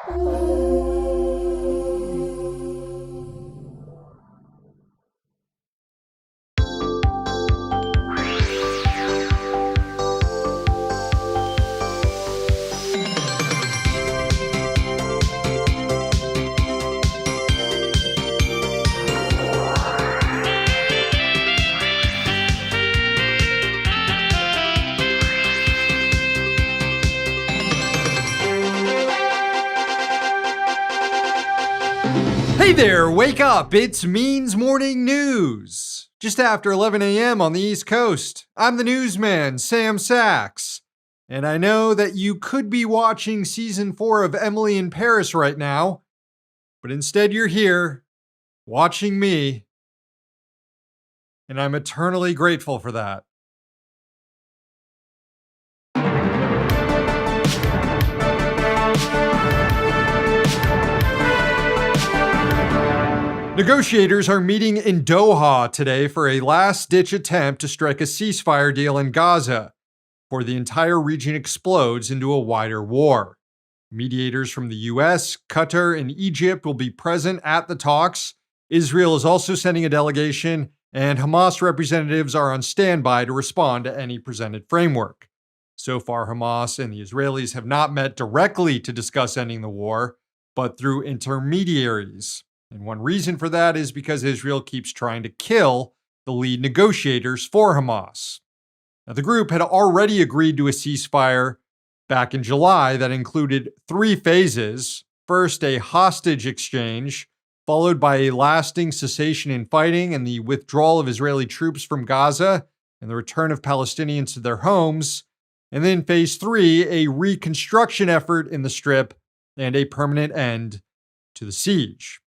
Hey there, wake up, it's Means Morning News. Just after 11 a.m. on the East Coast, I'm the newsman, Sam Sachs. And I know that you could be watching season 4 of Emily in Paris right now, but instead you're here, watching me, and I'm eternally grateful for that. Negotiators are meeting in Doha today for a last-ditch attempt to strike a ceasefire deal in Gaza before the entire region explodes into a wider war. Mediators from the US, Qatar, and Egypt will be present at the talks. Israel is also sending a delegation, and Hamas representatives are on standby to respond to any presented framework. So far, Hamas and the Israelis have not met directly to discuss ending the war, but through intermediaries. And one reason for that is because Israel keeps trying to kill the lead negotiators for Hamas. Now, the group had already agreed to a ceasefire back in July that included 3 phases. First, a hostage exchange, followed by a lasting cessation in fighting and the withdrawal of Israeli troops from Gaza and the return of Palestinians to their homes. And then phase 3, a reconstruction effort in the Strip and a permanent end to the siege.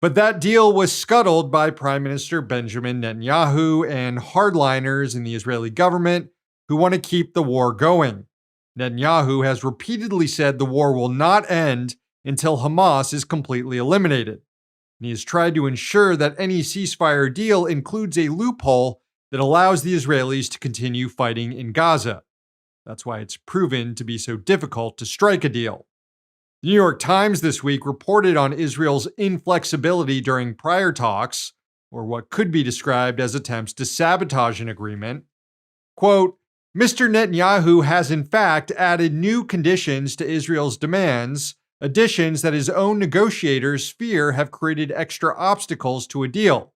But that deal was scuttled by Prime Minister Benjamin Netanyahu and hardliners in the Israeli government who want to keep the war going. Netanyahu has repeatedly said the war will not end until Hamas is completely eliminated. And he has tried to ensure that any ceasefire deal includes a loophole that allows the Israelis to continue fighting in Gaza. That's why it's proven to be so difficult to strike a deal. The New York Times this week reported on Israel's inflexibility during prior talks, or what could be described as attempts to sabotage an agreement. Quote, Mr. Netanyahu has in fact added new conditions to Israel's demands, additions that his own negotiators fear have created extra obstacles to a deal.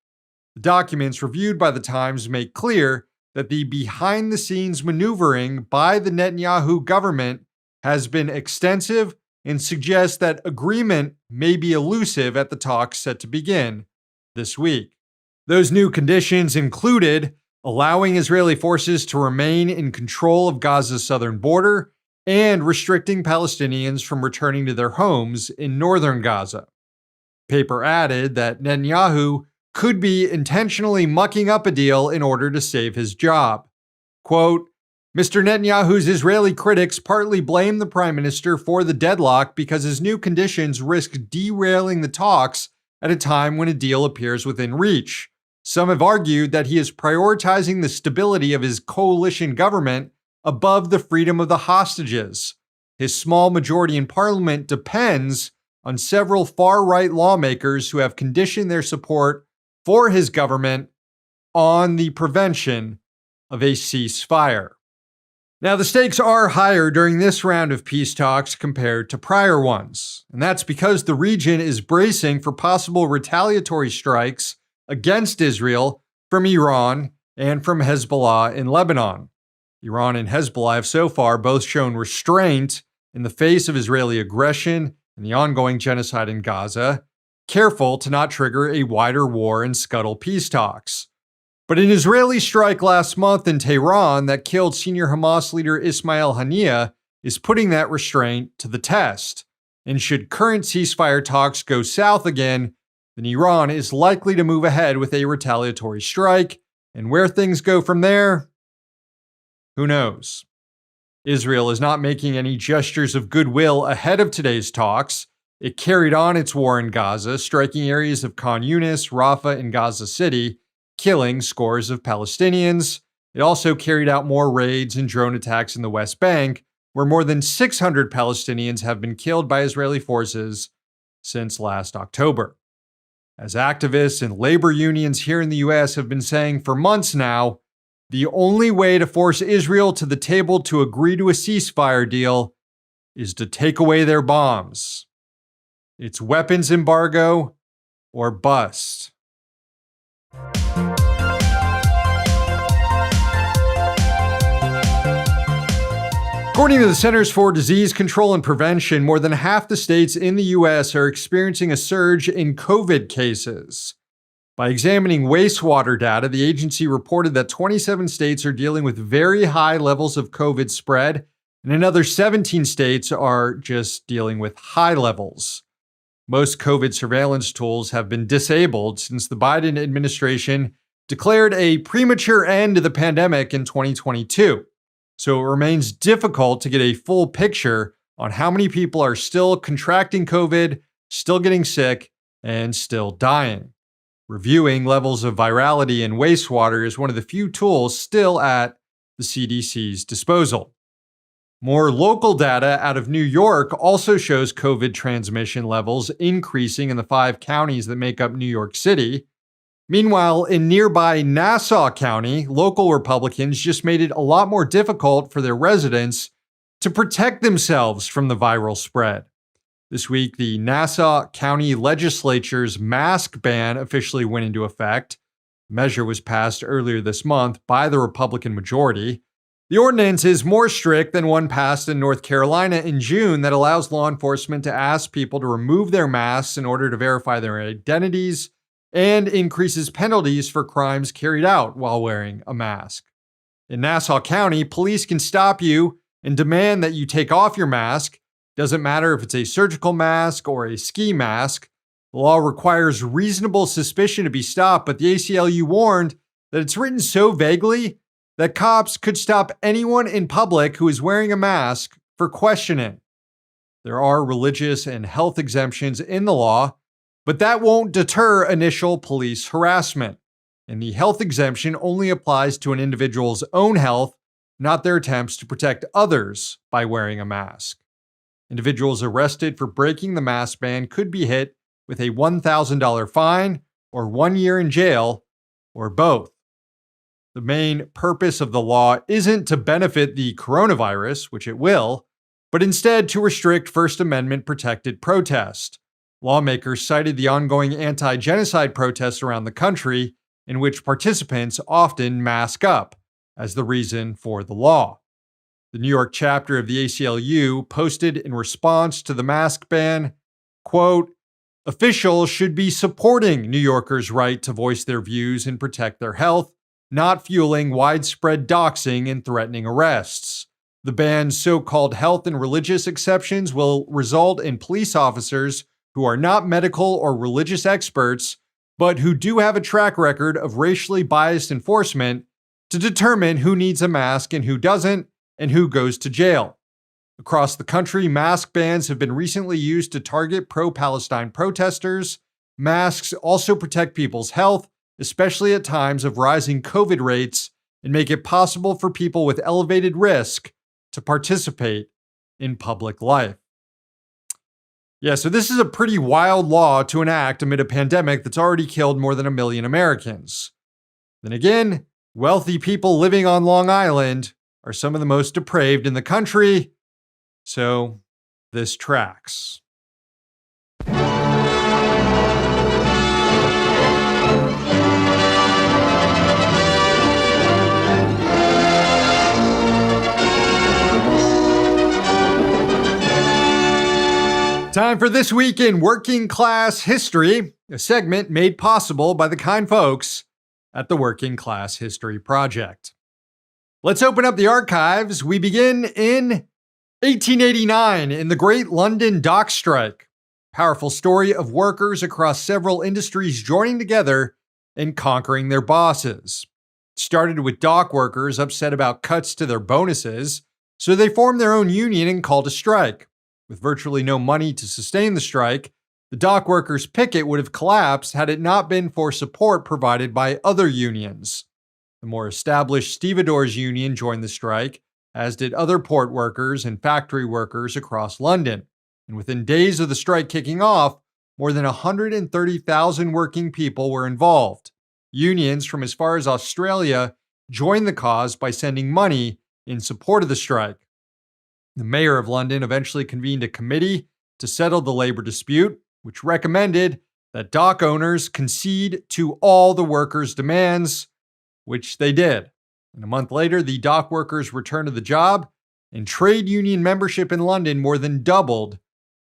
The documents reviewed by the Times make clear that the behind-the-scenes maneuvering by the Netanyahu government has been extensive and suggests that agreement may be elusive at the talks set to begin this week. Those new conditions included allowing Israeli forces to remain in control of Gaza's southern border and restricting Palestinians from returning to their homes in northern Gaza. The paper added that Netanyahu could be intentionally mucking up a deal in order to save his job. Quote, Mr. Netanyahu's Israeli critics partly blame the prime minister for the deadlock because his new conditions risk derailing the talks at a time when a deal appears within reach. Some have argued that he is prioritizing the stability of his coalition government above the freedom of the hostages. His small majority in parliament depends on several far-right lawmakers who have conditioned their support for his government on the prevention of a ceasefire. Now, the stakes are higher during this round of peace talks compared to prior ones, and that's because the region is bracing for possible retaliatory strikes against Israel from Iran and from Hezbollah in Lebanon. Iran and Hezbollah have so far both shown restraint in the face of Israeli aggression and the ongoing genocide in Gaza, careful to not trigger a wider war and scuttle peace talks. But an Israeli strike last month in Tehran that killed senior Hamas leader Ismail Haniyeh is putting that restraint to the test. And should current ceasefire talks go south again, then Iran is likely to move ahead with a retaliatory strike. And where things go from there, who knows? Israel is not making any gestures of goodwill ahead of today's talks. It carried on its war in Gaza, striking areas of Khan Yunis, Rafah, and Gaza City, killing scores of Palestinians. It also carried out more raids and drone attacks in the West Bank, where more than 600 Palestinians have been killed by Israeli forces since last October. As activists and labor unions here in the U.S. have been saying for months now, the only way to force Israel to the table to agree to a ceasefire deal is to take away their bombs. It's weapons embargo or bust. According to the Centers for Disease Control and Prevention, more than half the states in the U.S. are experiencing a surge in COVID cases. By examining wastewater data, the agency reported that 27 states are dealing with very high levels of COVID spread, and another 17 states are just dealing with high levels. Most COVID surveillance tools have been disabled since the Biden administration declared a premature end to the pandemic in 2022. So it remains difficult to get a full picture on how many people are still contracting COVID, still getting sick, and still dying. Reviewing levels of virality in wastewater is one of the few tools still at the CDC's disposal. More local data out of New York also shows COVID transmission levels increasing in the 5 counties that make up New York City. Meanwhile, in nearby Nassau County, local Republicans just made it a lot more difficult for their residents to protect themselves from the viral spread. This week, the Nassau County Legislature's mask ban officially went into effect. The measure was passed earlier this month by the Republican majority. The ordinance is more strict than one passed in North Carolina in June that allows law enforcement to ask people to remove their masks in order to verify their identities, and increases penalties for crimes carried out while wearing a mask. In Nassau County, police can stop you and demand that you take off your mask. Doesn't matter if it's a surgical mask or a ski mask. The law requires reasonable suspicion to be stopped, but the ACLU warned that it's written so vaguely that cops could stop anyone in public who is wearing a mask for questioning. There are religious and health exemptions in the law, but that won't deter initial police harassment. And the health exemption only applies to an individual's own health, not their attempts to protect others by wearing a mask. Individuals arrested for breaking the mask ban could be hit with a $1,000 fine or 1 year in jail, or both. The main purpose of the law isn't to benefit the coronavirus, which it will, but instead to restrict First Amendment protected protest. Lawmakers cited the ongoing anti-genocide protests around the country, in which participants often mask up, as the reason for the law. The New York chapter of the ACLU posted in response to the mask ban, quote, "Officials should be supporting New Yorkers' right to voice their views and protect their health, not fueling widespread doxing and threatening arrests. The ban's so-called health and religious exceptions will result in police officers who are not medical or religious experts, but who do have a track record of racially biased enforcement to determine who needs a mask and who doesn't, and who goes to jail." Across the country, mask bans have been recently used to target pro-Palestine protesters. Masks also protect people's health, especially at times of rising COVID rates, and make it possible for people with elevated risk to participate in public life. Yeah, so this is a pretty wild law to enact amid a pandemic that's already killed more than 1 million Americans. Then again, wealthy people living on Long Island are some of the most depraved in the country, so this tracks. Time for This Week in Working Class History, a segment made possible by the kind folks at the Working Class History Project. Let's open up the archives. We begin in 1889 in the Great London Dock Strike. Powerful story of workers across several industries joining together and conquering their bosses. It started with dock workers upset about cuts to their bonuses, so they formed their own union and called a strike. With virtually no money to sustain the strike, the dock workers' picket would have collapsed had it not been for support provided by other unions. The more established stevedores union joined the strike, as did other port workers and factory workers across London. And within days of the strike kicking off, more than 130,000 working people were involved. Unions from as far as Australia joined the cause by sending money in support of the strike. The mayor of London eventually convened a committee to settle the labor dispute, which recommended that dock owners concede to all the workers' demands, which they did. And a month later, the dock workers returned to the job, and trade union membership in London more than doubled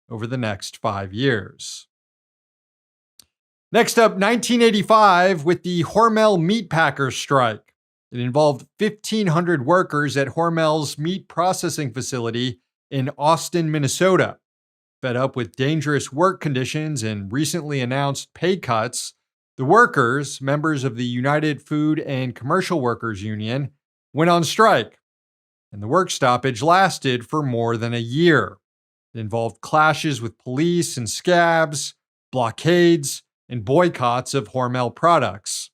over the next 5 years. Next up, 1985 with the Hormel Meatpackers strike. It involved 1,500 workers at Hormel's meat processing facility in Austin, Minnesota. Fed up with dangerous work conditions and recently announced pay cuts, the workers, members of the United Food and Commercial Workers Union, went on strike, and the work stoppage lasted for more than a year. It involved clashes with police and scabs, blockades, and boycotts of Hormel products.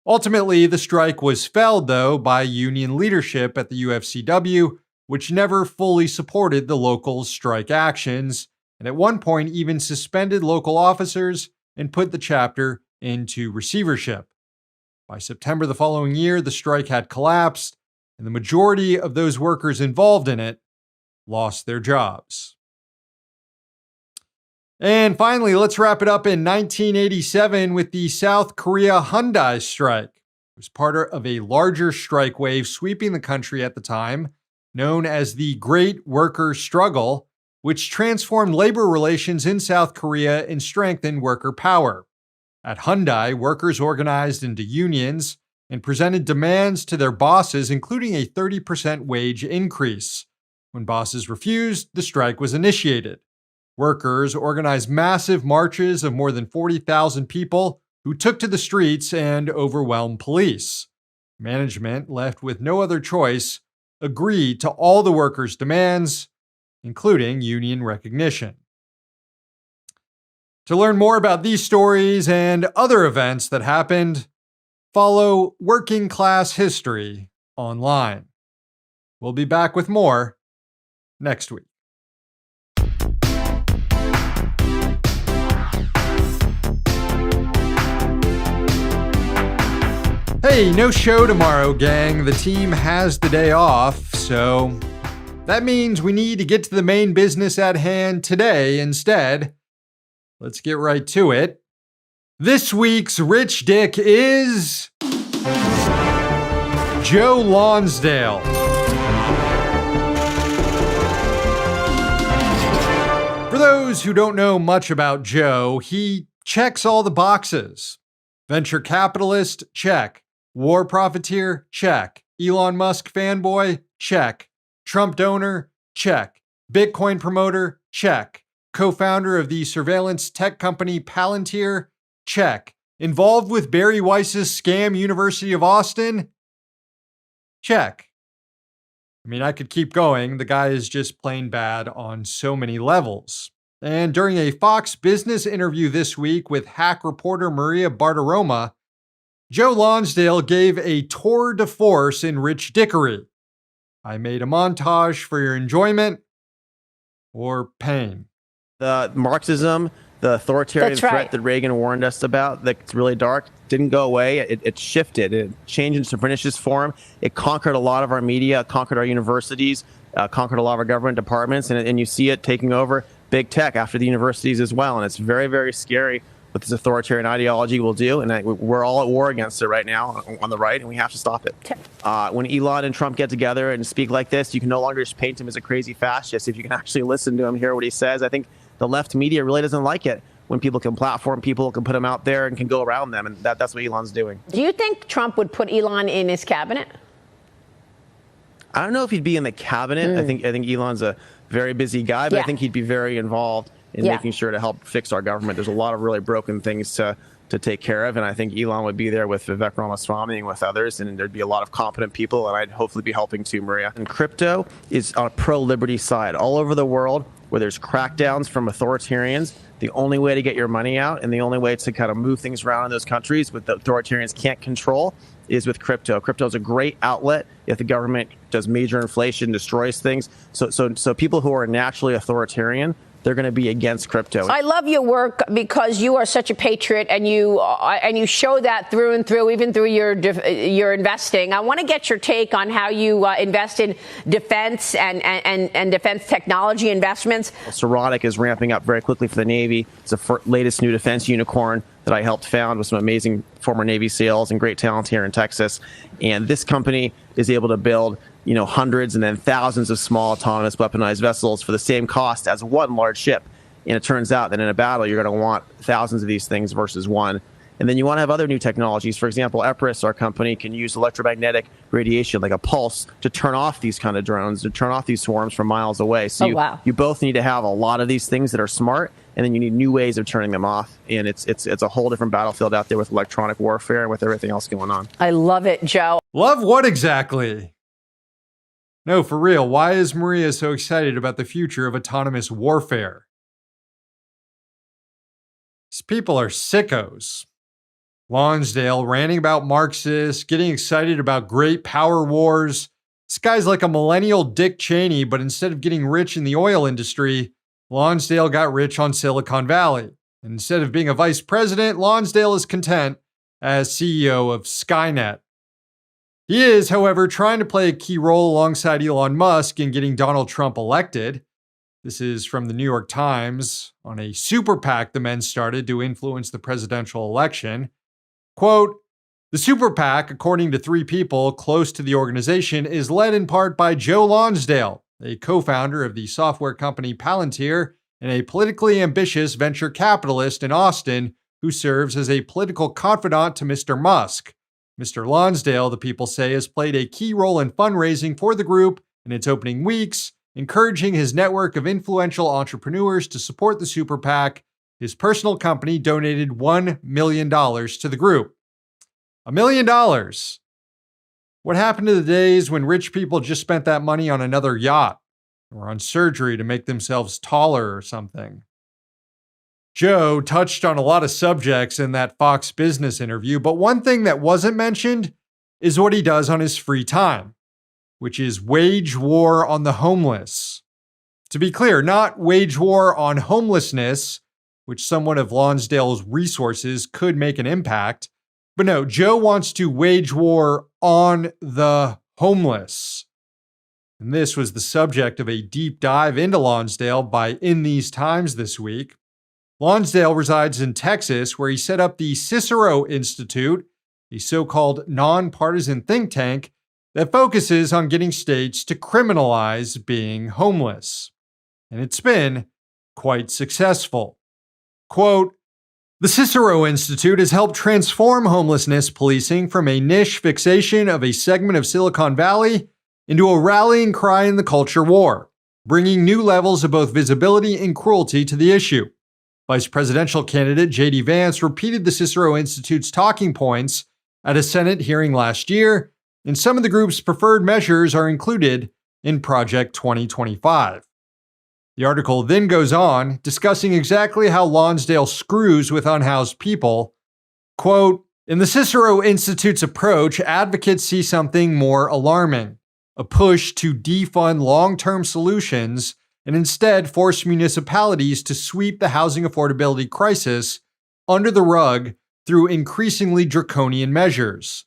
Ultimately, the strike was felled, though, by union leadership at the UFCW, which never fully supported the local strike actions, and at one point even suspended local officers and put the chapter into receivership. By September the following year, the strike had collapsed, and the majority of those workers involved in it lost their jobs. And finally, let's wrap it up in 1987 with the South Korea Hyundai strike. It was part of a larger strike wave sweeping the country at the time, known as the Great Worker Struggle, which transformed labor relations in South Korea and strengthened worker power. At Hyundai, workers organized into unions and presented demands to their bosses, including a 30% wage increase. When bosses refused, the strike was initiated. Workers organized massive marches of more than 40,000 people who took to the streets and overwhelmed police. Management, left with no other choice, agreed to all the workers' demands, including union recognition. To learn more about these stories and other events that happened, follow Working Class History online. We'll be back with more next week. Hey, no show tomorrow, gang. The team has the day off, so that means we need to get to the main business at hand today instead. Let's get right to it. This week's Rich Dick is Joe Lonsdale. For those who don't know much about Joe, he checks all the boxes. Venture capitalist, check. War profiteer, check. Elon Musk fanboy, check. Trump donor, check. Bitcoin promoter, check. Co-founder of the surveillance tech company Palantir, check. Involved with Barry Weiss's scam University of Austin, check. I mean, I could keep going. The guy is just plain bad on so many levels. And during a Fox Business interview this week with hack reporter Maria Bartiromo, Joe Lonsdale gave a tour de force in Rich Dickery. I made a montage for your enjoyment or pain. The Marxism, the authoritarian threat that Reagan warned us about, that's really dark, didn't go away. It shifted. It changed into pernicious form. It conquered a lot of our media, it conquered our universities, conquered a lot of our government departments, and you see it taking over big tech after the universities as well. And it's very, very scary what this authoritarian ideology will do, and we're all at war against it right now on the right, and we have to stop it. When Elon and Trump get together and speak like this, you can no longer just paint him as a crazy fascist. If you can actually listen to him, hear what he says, I think the left media really doesn't like it when people can platform people, can put them out there, and can go around them, and that's what Elon's doing. Do you think Trump would put Elon in his cabinet? I don't know if he'd be in the cabinet. I think Elon's a very busy guy, but I think he'd be very involved in making sure to help fix our government. There's a lot of really broken things to take care of, and I think Elon would be there with Vivek Ramaswamy and with others, and there'd be a lot of competent people, and I'd hopefully be helping too, Maria. And crypto is on a pro-liberty side. All over the world, where there's crackdowns from authoritarians, the only way to get your money out and the only way to kind of move things around in those countries with the authoritarians can't control is with crypto. Crypto is a great outlet if the government does major inflation, destroys things. So people who are naturally authoritarian, they're going to be against crypto. I love your work because you are such a patriot, and you show that through and through, even through your investing. I want to get your take on how you invest in defense and defense technology investments. Saronic is ramping up very quickly for the Navy. It's the latest new defense unicorn that I helped found with some amazing former Navy SEALs and great talent here in Texas. And this company is able to build hundreds and then thousands of small autonomous weaponized vessels for the same cost as one large ship. And it turns out that in a battle, you're going to want thousands of these things versus one. And then you want to have other new technologies. For example, Epirus, our company, can use electromagnetic radiation, like a pulse, to turn off these kind of drones, to turn off these swarms from miles away. So you both need to have a lot of these things that are smart, and then you need new ways of turning them off. And it's a whole different battlefield out there with electronic warfare and with everything else going on. I love it, Joe. Love what exactly? No, for real, why is Maria so excited about the future of autonomous warfare? These people are sickos. Lonsdale ranting about Marxists, getting excited about great power wars. This guy's like a millennial Dick Cheney, but instead of getting rich in the oil industry, Lonsdale got rich on Silicon Valley. And instead of being a vice president, Lonsdale is content as CEO of Skynet. He is, however, trying to play a key role alongside Elon Musk in getting Donald Trump elected. This is from the New York Times on a super PAC the men started to influence the presidential election. Quote, the super PAC, according to 3 people close to the organization, is led in part by Joe Lonsdale, a co-founder of the software company Palantir and a politically ambitious venture capitalist in Austin who serves as a political confidant to Mr. Musk. Mr. Lonsdale, the people say, has played a key role in fundraising for the group in its opening weeks, encouraging his network of influential entrepreneurs to support the super PAC. His personal company donated $1 million to the group. $1 million. What happened to the days when rich people just spent that money on another yacht or on surgery to make themselves taller or something? Joe touched on a lot of subjects in that Fox Business interview, but one thing that wasn't mentioned is what he does on his free time, which is wage war on the homeless. To be clear, not wage war on homelessness, which somewhat of Lonsdale's resources could make an impact, but no, Joe wants to wage war on the homeless. And this was the subject of a deep dive into Lonsdale by In These Times this week. Lonsdale resides in Texas, where he set up the Cicero Institute, a so-called nonpartisan think tank that focuses on getting states to criminalize being homeless. And it's been quite successful. Quote, the Cicero Institute has helped transform homelessness policing from a niche fixation of a segment of Silicon Valley into a rallying cry in the culture war, bringing new levels of both visibility and cruelty to the issue. Vice presidential candidate J.D. Vance repeated the Cicero Institute's talking points at a Senate hearing last year, and some of the group's preferred measures are included in Project 2025. The article then goes on, discussing exactly how Lonsdale screws with unhoused people. Quote, in the Cicero Institute's approach, advocates see something more alarming, a push to defund long-term solutions and instead force municipalities to sweep the housing affordability crisis under the rug through increasingly draconian measures.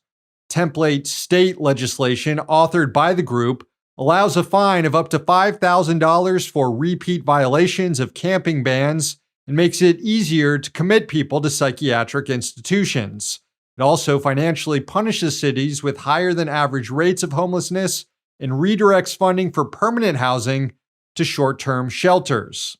Template state legislation authored by the group allows a fine of up to $5,000 for repeat violations of camping bans and makes it easier to commit people to psychiatric institutions. It also financially punishes cities with higher than average rates of homelessness and redirects funding for permanent housing to short-term shelters.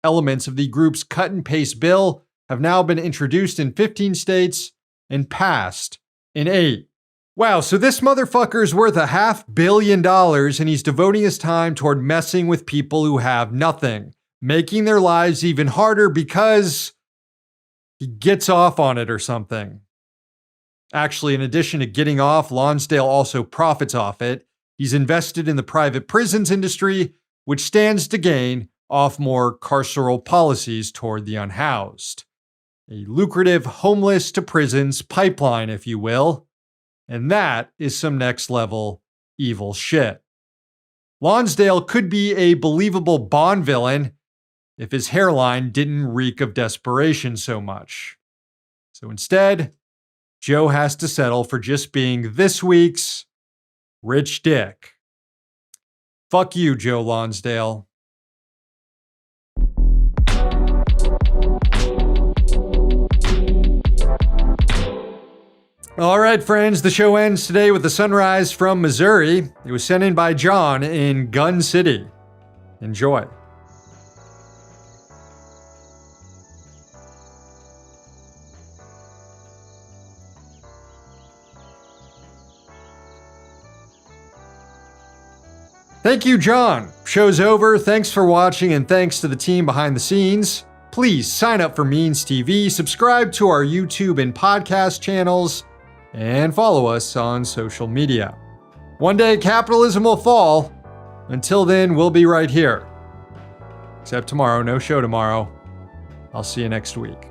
Elements of the group's cut and paste bill have now been introduced in 15 states and passed in 8. Wow, so this motherfucker's worth $500 million and he's devoting his time toward messing with people who have nothing, making their lives even harder because he gets off on it or something. Actually, in addition to getting off, Lonsdale also profits off it. He's invested in the private prisons industry, which stands to gain off more carceral policies toward the unhoused. A lucrative homeless to prisons pipeline, if you will. And that is some next level evil shit. Lonsdale could be a believable Bond villain if his hairline didn't reek of desperation so much. So instead, Joe has to settle for just being this week's rich dick. Fuck you, Joe Lonsdale. All right, friends, the show ends today with a sunrise from Missouri. It was sent in by John in Gun City. Enjoy. Thank you, John. Show's over. Thanks for watching, and thanks to the team behind the scenes. Please sign up for Means TV, subscribe to our YouTube and podcast channels, and follow us on social media. One day, capitalism will fall. Until then, we'll be right here. Except tomorrow, no show tomorrow. I'll see you next week.